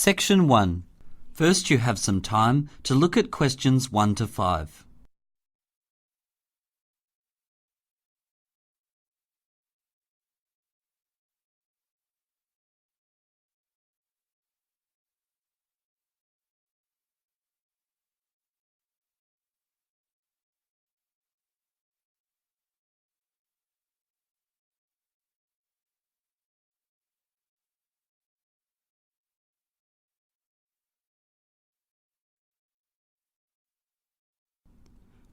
Section 1. First you have some time to look at questions 1 to 5.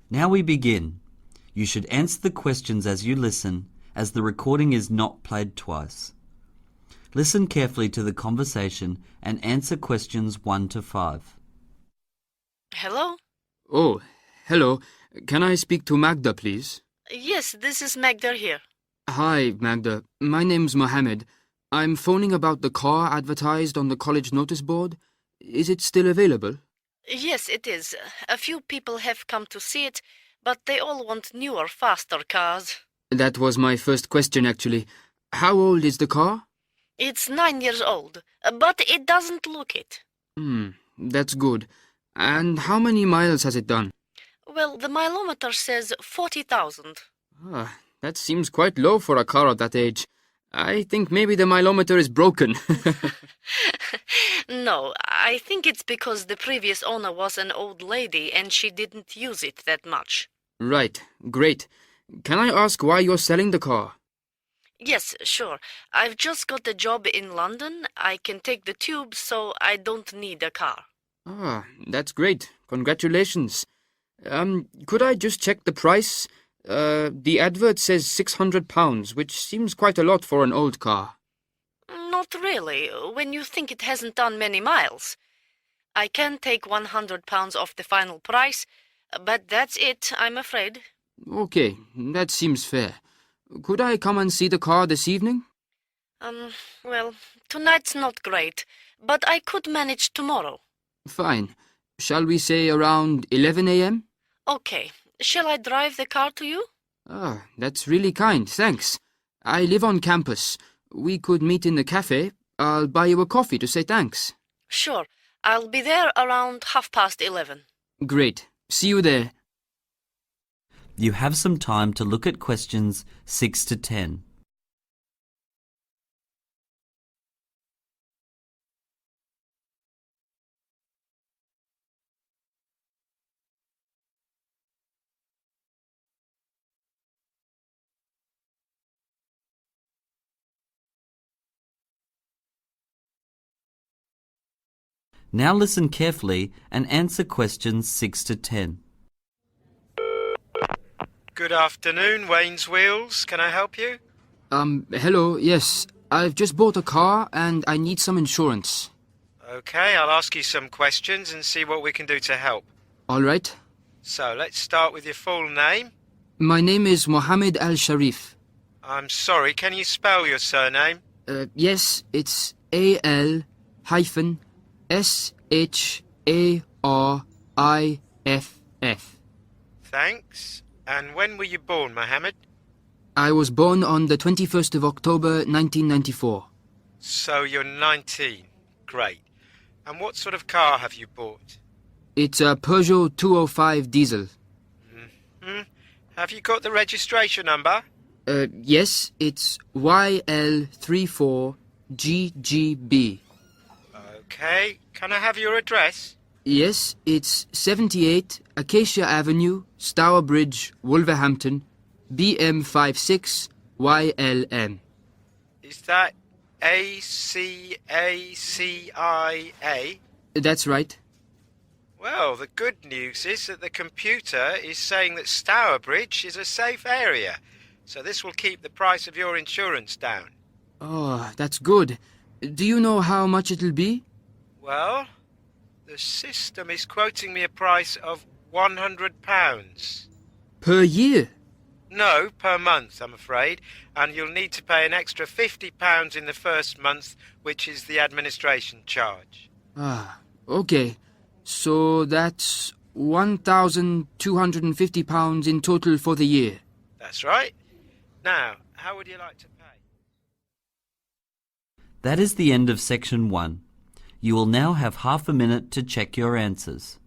Now we begin. You should answer the questions as you listen, as the recording is not played twice. Listen carefully to the conversation and answer questions 1 to 5. Hello? Oh, hello. Can I speak to Magda, please? Yes, this is Magda here. Hi, Magda. My name's Mohammed. I'm phoning about the car advertised on the college notice board. Is it still available? Yes, it is. A few people have come to see it, but they all want newer, faster cars. That was my first question, actually. How old is the car? It's 9 years old, but it doesn't look it. That's good. And how many miles has it done? Well, the mileometer says 40,000. That seems quite low for a car of that age. I think maybe the mileometer is broken. No, I think it's because the previous owner was an old lady and she didn't use it that much. Right, great. Can I ask why you're selling the car? Yes, sure. I've just got a job in London. I can take the tube, so I don't need a car. That's great. Congratulations. Could I just check the price? The advert says £600, which seems quite a lot for an old car. Not really, when you think it hasn't done many miles. I can take £100 off the final price, but that's it, I'm afraid. Okay, that seems fair. Could I come and see the car this evening? Well, tonight's not great, but I could manage tomorrow. Fine. Shall we say around 11 a.m.? Okay. Shall I drive the car to you? That's really kind, thanks. I live on campus. We could meet in the cafe. I'll buy you a coffee to say thanks. Sure. I'll be there around 11:30. Great. See you there. You have some time to look at questions 6 to 10. Now listen carefully and answer questions 6 to 10. Good afternoon, Wayne's Wheels. Can I help you? Hello, yes. I've just bought a car and I need some insurance. Okay, I'll ask you some questions and see what we can do to help. All right. So, let's start with your full name. My name is Mohammed Al-Sharif. I'm sorry, can you spell your surname? Yes, it's Al-Shariff. Thanks. And when were you born, Mohammed? I was born on the 21st of October, 1994. So you're 19. Great. And what sort of car have you bought? It's a Peugeot 205 diesel. Have you got the registration number? Yes, it's YL34GGB. Okay. Can I have your address? Yes, it's 78 Acacia Avenue, Stourbridge, Wolverhampton, BM56YLM. Is that ACACIA? That's right. Well, the good news is that the computer is saying that Stourbridge is a safe area, so this will keep the price of your insurance down. Oh, that's good. Do you know how much it'll be? Well, the system is quoting me a price of £100. Per year? No, per month, I'm afraid, and you'll need to pay an extra £50 in the first month, which is the administration charge. Okay. So that's £1,250 in total for the year. That's right. Now, how would you like to pay? That is the end of section 1. You will now have half a minute to check your answers.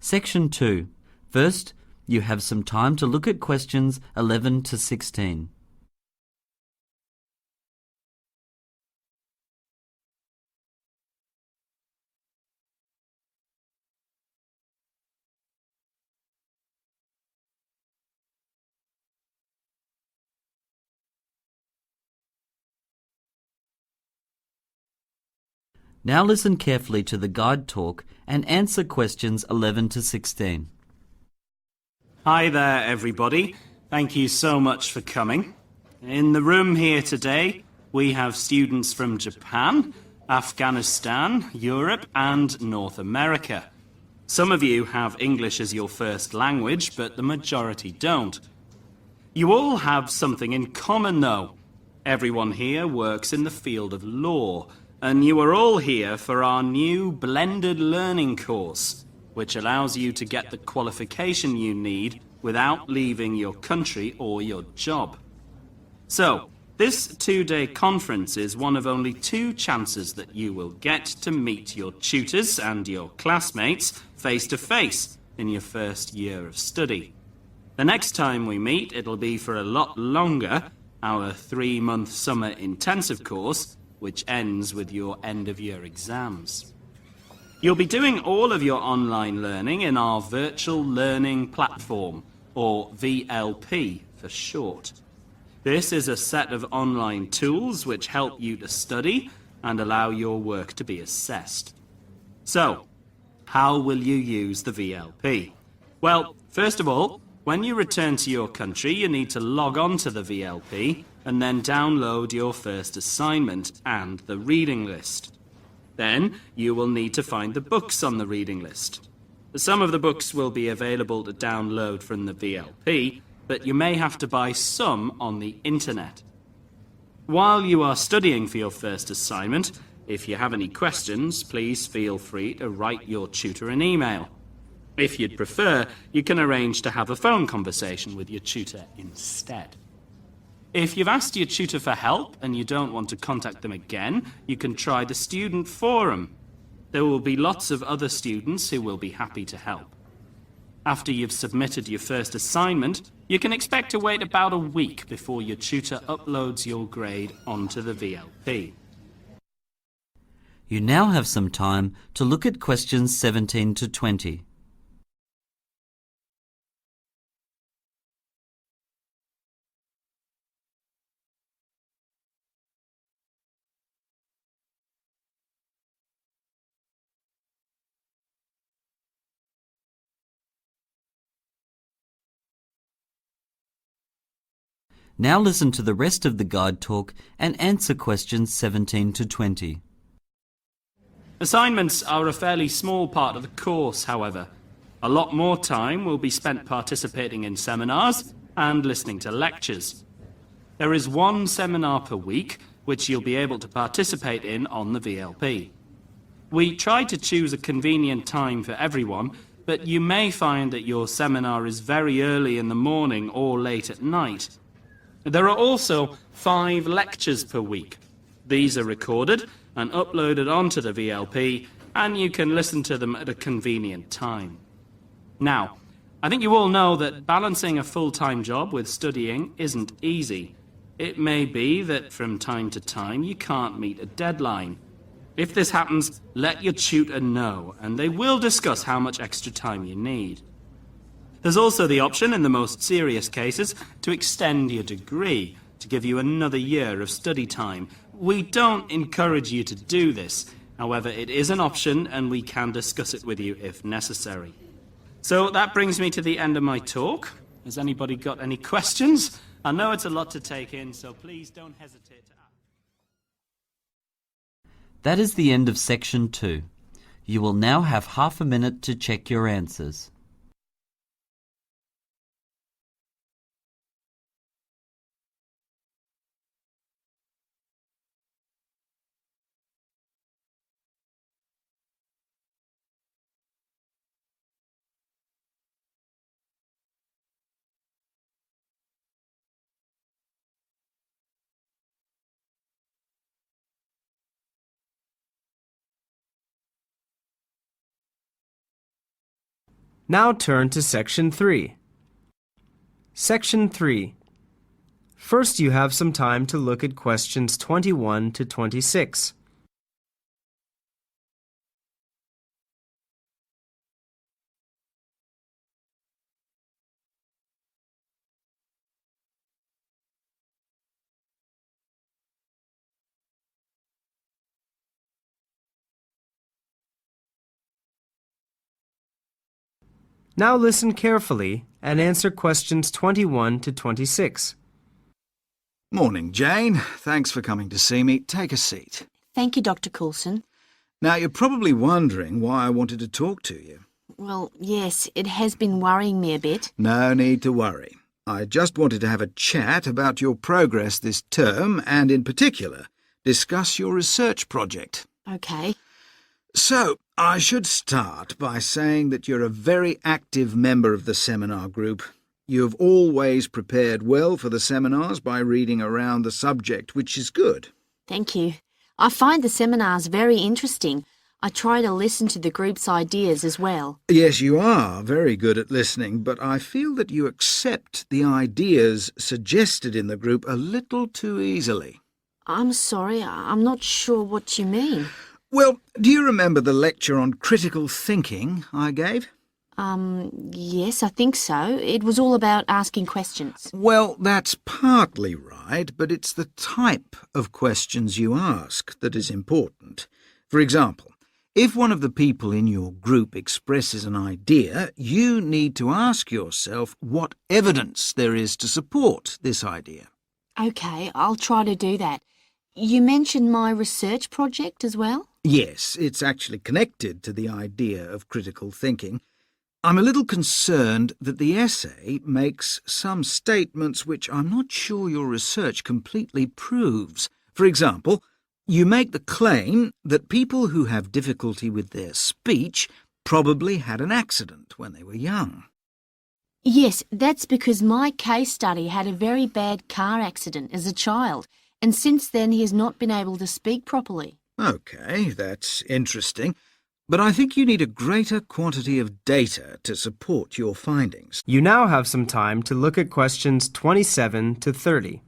Section 2. First, you have some time to look at questions 11 to 16. Now listen carefully to the guide talk and answer questions 11 to 16. Hi there, everybody. Thank you so much for coming. In the room here today, we have students from Japan, Afghanistan, Europe, and North America. Some of you have English as your first language, but the majority don't. You all have something in common, though. Everyone here works in the field of law, and you are all here for our new blended learning course, which allows you to get the qualification you need without leaving your country or your job. So, this 2-day conference is one of only 2 chances that you will get to meet your tutors and your classmates face to face in your first year of study. The next time we meet, it'll be for a lot longer, our 3-month summer intensive course, which ends with your end-of-year exams. You'll be doing all of your online learning in our Virtual Learning Platform, or VLP for short. This is a set of online tools which help you to study and allow your work to be assessed. So, how will you use the VLP? Well, first of all, when you return to your country, you need to log on to the VLP and then download your first assignment and the reading list. Then you will need to find the books on the reading list. Some of the books will be available to download from the VLP, but you may have to buy some on the internet. While you are studying for your first assignment, if you have any questions, please feel free to write your tutor an email. If you'd prefer, you can arrange to have a phone conversation with your tutor instead. If you've asked your tutor for help and you don't want to contact them again, you can try the student forum. There will be lots of other students who will be happy to help. After you've submitted your first assignment, you can expect to wait about a week before your tutor uploads your grade onto the VLP. You now have some time to look at questions 17 to 20. Now listen to the rest of the guide talk and answer questions 17 to 20. Assignments are a fairly small part of the course, however. A lot more time will be spent participating in seminars and listening to lectures. There is 1 seminar per week, which you'll be able to participate in on the VLP. We try to choose a convenient time for everyone, but you may find that your seminar is very early in the morning or late at night. There are also 5 lectures per week. These are recorded and uploaded onto the VLP, and you can listen to them at a convenient time. Now, I think you all know that balancing a full-time job with studying isn't easy. It may be that from time to time you can't meet a deadline. If this happens, let your tutor know, and they will discuss how much extra time you need. There's also the option, in the most serious cases, to extend your degree, to give you another year of study time. We don't encourage you to do this. However, it is an option, and we can discuss it with you if necessary. So that brings me to the end of my talk. Has anybody got any questions? I know it's a lot to take in, so please don't hesitate to ask. That is the end of section 2. You will now have half a minute to check your answers. Now turn to Section 3. Section 3. First, you have some time to look at questions 21 to 26. Now listen carefully and answer questions 21 to 26. Morning, Jane. Thanks for coming to see me. Take a seat. Thank you, Dr. Coulson. Now, you're probably wondering why I wanted to talk to you. Well, yes, it has been worrying me a bit. No need to worry. I just wanted to have a chat about your progress this term and, in particular, discuss your research project. Okay. So, I should start by saying that you're a very active member of the seminar group. You have always prepared well for the seminars by reading around the subject, which is good. Thank you. I find the seminars very interesting. I try to listen to the group's ideas as well. Yes, you are very good at listening, but I feel that you accept the ideas suggested in the group a little too easily. I'm sorry, I'm not sure what you mean. Well, do you remember the lecture on critical thinking I gave? Yes, I think so. It was all about asking questions. Well, that's partly right, but it's the type of questions you ask that is important. For example, if one of the people in your group expresses an idea, you need to ask yourself what evidence there is to support this idea. Okay, I'll try to do that. You mentioned my research project as well? Yes, it's actually connected to the idea of critical thinking. I'm a little concerned that the essay makes some statements which I'm not sure your research completely proves. For example, you make the claim that people who have difficulty with their speech probably had an accident when they were young. Yes, that's because my case study had a very bad car accident as a child, and since then he has not been able to speak properly. OK, that's interesting. But I think you need a greater quantity of data to support your findings. You now have some time to look at questions 27 to 30.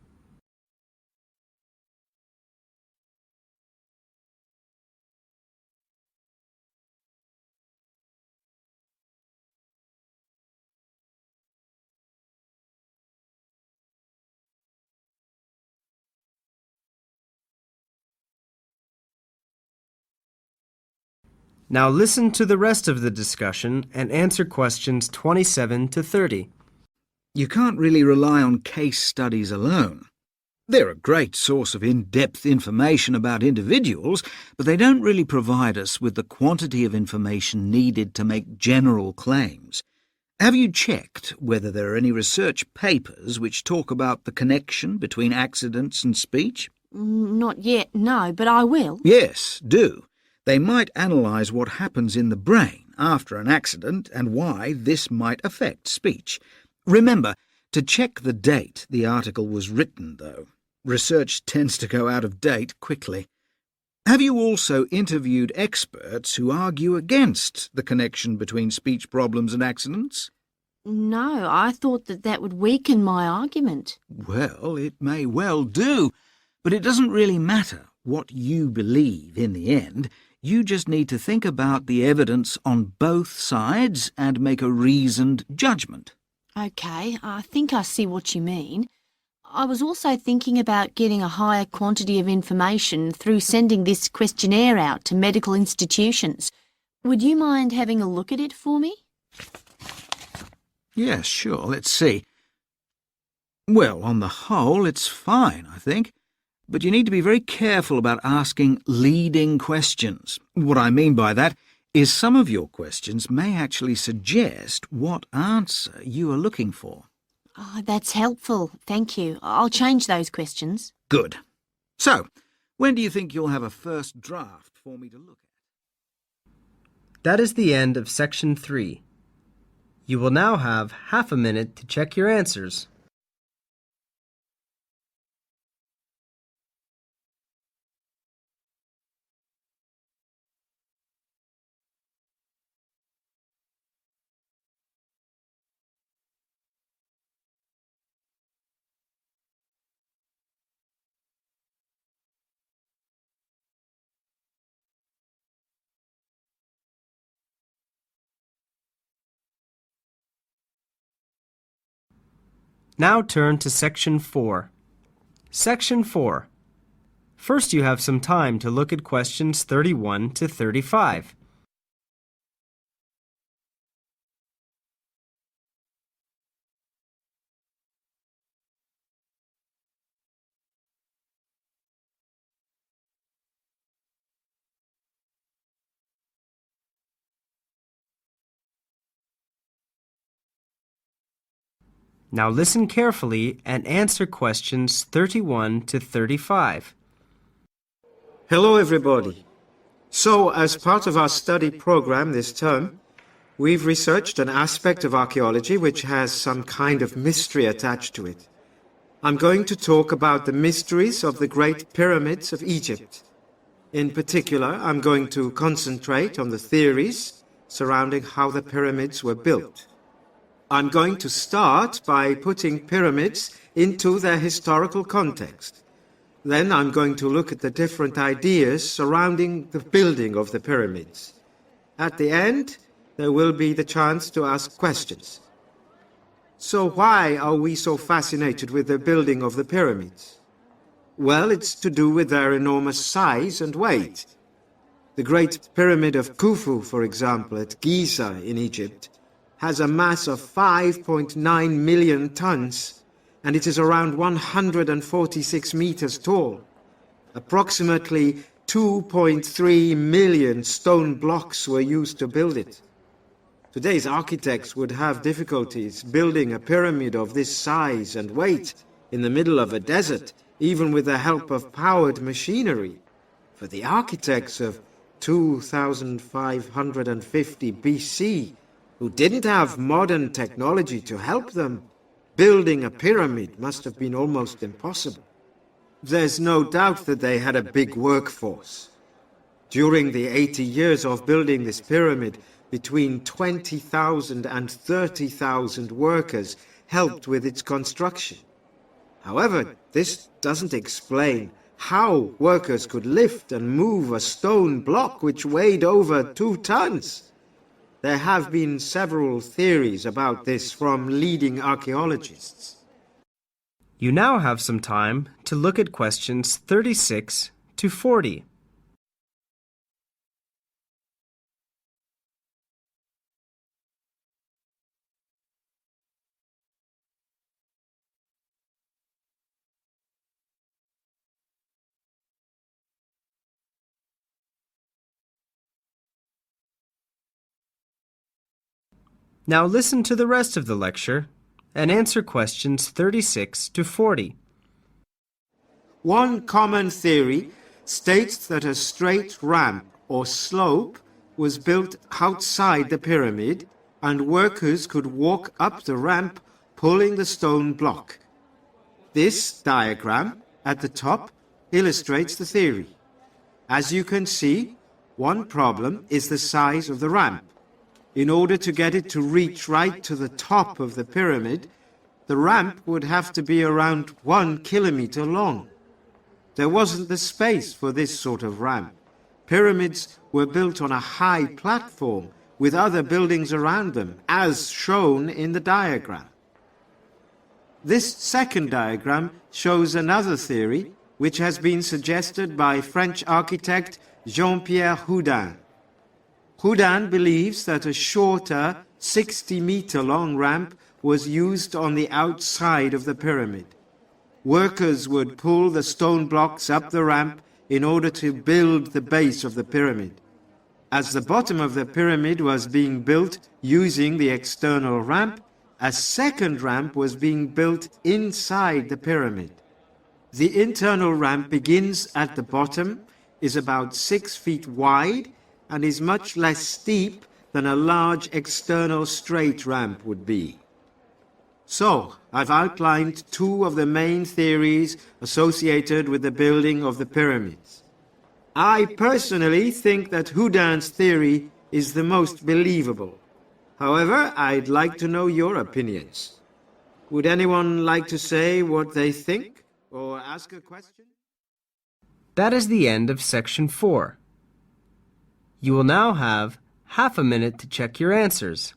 Now listen to the rest of the discussion and answer questions 27 to 30. You can't really rely on case studies alone. They're a great source of in-depth information about individuals, but they don't really provide us with the quantity of information needed to make general claims. Have you checked whether there are any research papers which talk about the connection between accidents and speech? Not yet, no, but I will. Yes, do. They might analyse what happens in the brain after an accident and why this might affect speech. Remember to check the date the article was written, though. Research tends to go out of date quickly. Have you also interviewed experts who argue against the connection between speech problems and accidents? No, I thought that would weaken my argument. Well, it may well do, but it doesn't really matter what you believe in the end. You just need to think about the evidence on both sides and make a reasoned judgment. Okay, I think I see what you mean. I was also thinking about getting a higher quantity of information through sending this questionnaire out to medical institutions. Would you mind having a look at it for me? Yes, sure. Let's see. Well, on the whole, it's fine, I think. But you need to be very careful about asking leading questions. What I mean by that is some of your questions may actually suggest what answer you are looking for. Oh, that's helpful. Thank you. I'll change those questions. Good. So, when do you think you'll have a first draft for me to look at? That is the end of section 3. You will now have half a minute to check your answers. Now turn to Section 4. Section 4. First, you have some time to look at questions 31 to 35. Now listen carefully and answer questions 31 to 35. Hello everybody. So, as part of our study program this term, we've researched an aspect of archaeology which has some kind of mystery attached to it. I'm going to talk about the mysteries of the Great Pyramids of Egypt. In particular, I'm going to concentrate on the theories surrounding how the pyramids were built. I'm going to start by putting pyramids into their historical context. Then I'm going to look at the different ideas surrounding the building of the pyramids. At the end, there will be the chance to ask questions. So why are we so fascinated with the building of the pyramids? Well, it's to do with their enormous size and weight. The Great Pyramid of Khufu, for example, at Giza in Egypt, has a mass of 5.9 million tons, and it is around 146 meters tall. Approximately 2.3 million stone blocks were used to build it. Today's architects would have difficulties building a pyramid of this size and weight in the middle of a desert, even with the help of powered machinery. For the architects of 2550 BC, who didn't have modern technology to help them, building a pyramid must have been almost impossible. There's no doubt that they had a big workforce. During the 80 years of building this pyramid, between 20,000 and 30,000 workers helped with its construction. However, this doesn't explain how workers could lift and move a stone block which weighed over 2 tons. There have been several theories about this from leading archaeologists. You now have some time to look at questions 36 to 40. Now listen to the rest of the lecture and answer questions 36 to 40. One common theory states that a straight ramp or slope was built outside the pyramid and workers could walk up the ramp pulling the stone block. This diagram at the top illustrates the theory. As you can see, one problem is the size of the ramp. In order to get it to reach right to the top of the pyramid, the ramp would have to be around 1 kilometer long. There wasn't the space for this sort of ramp. Pyramids were built on a high platform with other buildings around them, as shown in the diagram. This second diagram shows another theory which has been suggested by French architect Jean-Pierre Houdin. Houdin believes that a shorter 60-meter long ramp was used on the outside of the pyramid. workers would pull the stone blocks up the ramp in order to build the base of the pyramid. As the bottom of the pyramid was being built using the external ramp, a second ramp was being built inside the pyramid. The internal ramp begins at the bottom, is about 6 feet wide, and is much less steep than a large external straight ramp would be. So, I've outlined two of the main theories associated with the building of the pyramids. I personally think that Houdin's theory is the most believable. However, I'd like to know your opinions. Would anyone like to say what they think or ask a question? That is the end of section 4. You will now have half a minute to check your answers.